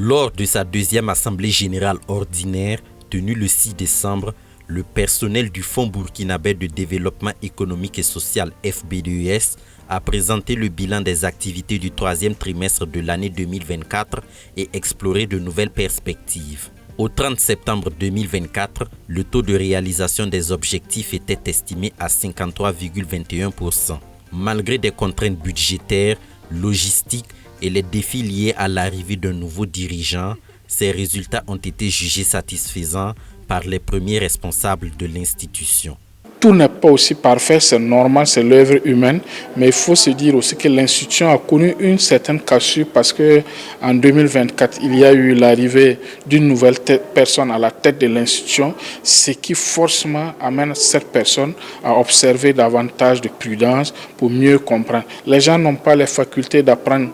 Lors de sa deuxième assemblée générale ordinaire, tenue le 6 décembre, le personnel du Fonds burkinabé de développement économique et social FBDES a présenté le bilan des activités du troisième trimestre de l'année 2024 et exploré de nouvelles perspectives. Au 30 septembre 2024, le taux de réalisation des objectifs était estimé à 53,21%. Malgré des contraintes budgétaires, logistiques et les défis liés à l'arrivée d'un nouveau dirigeant, ces résultats ont été jugés satisfaisants par les premiers responsables de l'institution. Tout n'est pas aussi parfait, c'est normal, c'est l'œuvre humaine, mais il faut se dire aussi que l'institution a connu une certaine cassure parce qu'en 2024, il y a eu l'arrivée d'une nouvelle personne à la tête de l'institution, ce qui forcément amène cette personne à observer davantage de prudence pour mieux comprendre. Les gens n'ont pas les facultés d'apprendre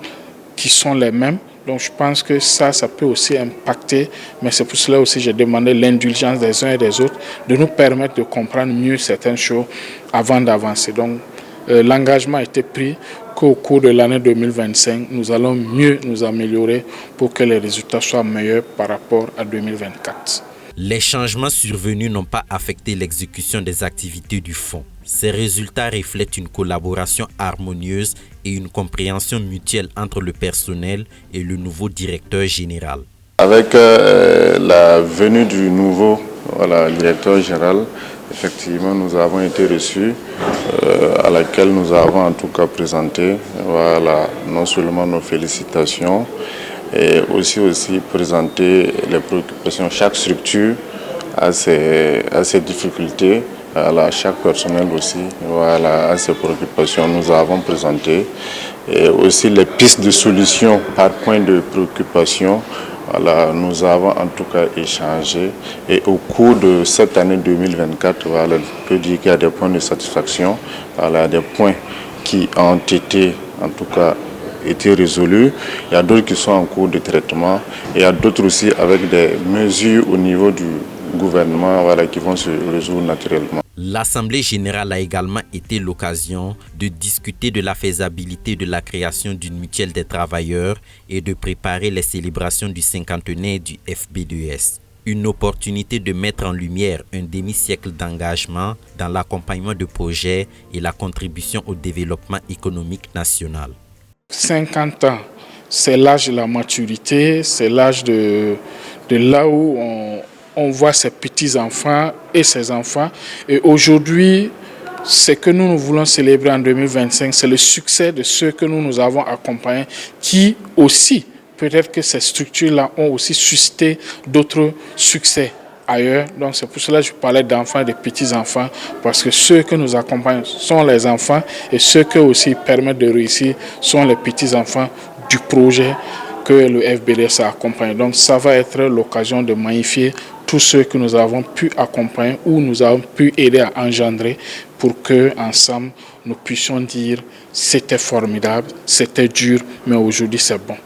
qui sont les mêmes. Donc je pense que ça peut aussi impacter, mais c'est pour cela aussi que j'ai demandé l'indulgence des uns et des autres, de nous permettre de comprendre mieux certaines choses avant d'avancer. Donc l'engagement a été pris qu'au cours de l'année 2025, nous allons mieux nous améliorer pour que les résultats soient meilleurs par rapport à 2024. Les changements survenus n'ont pas affecté l'exécution des activités du fonds. Ces résultats reflètent une collaboration harmonieuse et une compréhension mutuelle entre le personnel et le nouveau directeur général. Avec la venue du nouveau directeur général, effectivement, nous avons été reçus, à laquelle nous avons en tout cas présenté non seulement nos félicitations, et aussi présenter les préoccupations. Chaque structure a ses difficultés. Chaque personnel aussi a ses préoccupations. Nous avons présenté et aussi les pistes de solutions par point de préoccupation. Nous avons en tout cas échangé et au cours de cette année 2024, je peux dire qu'il y a des points de satisfaction, des points qui ont été en tout cas résolus. Il y a d'autres qui sont en cours de traitement et il y a d'autres aussi avec des mesures au niveau du gouvernement qui vont se résoudre naturellement. L'Assemblée générale a également été l'occasion de discuter de la faisabilité de la création d'une mutuelle des travailleurs et de préparer les célébrations du cinquantenaire du FBDES. Une opportunité de mettre en lumière un demi-siècle d'engagement dans l'accompagnement de projets et la contribution au développement économique national. 50 ans, c'est l'âge de la maturité, c'est l'âge de là où on voit ses petits-enfants et ses enfants. Et aujourd'hui, ce que nous voulons célébrer en 2025, c'est le succès de ceux que nous avons accompagnés, qui aussi, peut-être que ces structures-là ont aussi suscité d'autres succès ailleurs. Donc c'est pour cela que je parlais d'enfants et de petits-enfants, parce que ceux que nous accompagnons sont les enfants et ceux qui aussi permettent de réussir sont les petits-enfants du projet que le FBDES a accompagné. Donc ça va être l'occasion de magnifier tous ceux que nous avons pu accompagner ou nous avons pu aider à engendrer pour que ensemble nous puissions dire c'était formidable, c'était dur, mais aujourd'hui c'est bon.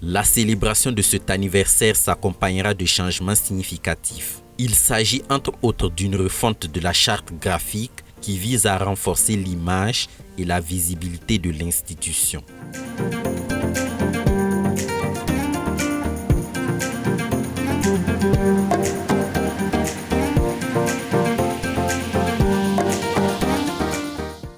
La célébration de cet anniversaire s'accompagnera de changements significatifs. Il s'agit entre autres d'une refonte de la charte graphique qui vise à renforcer l'image et la visibilité de l'institution.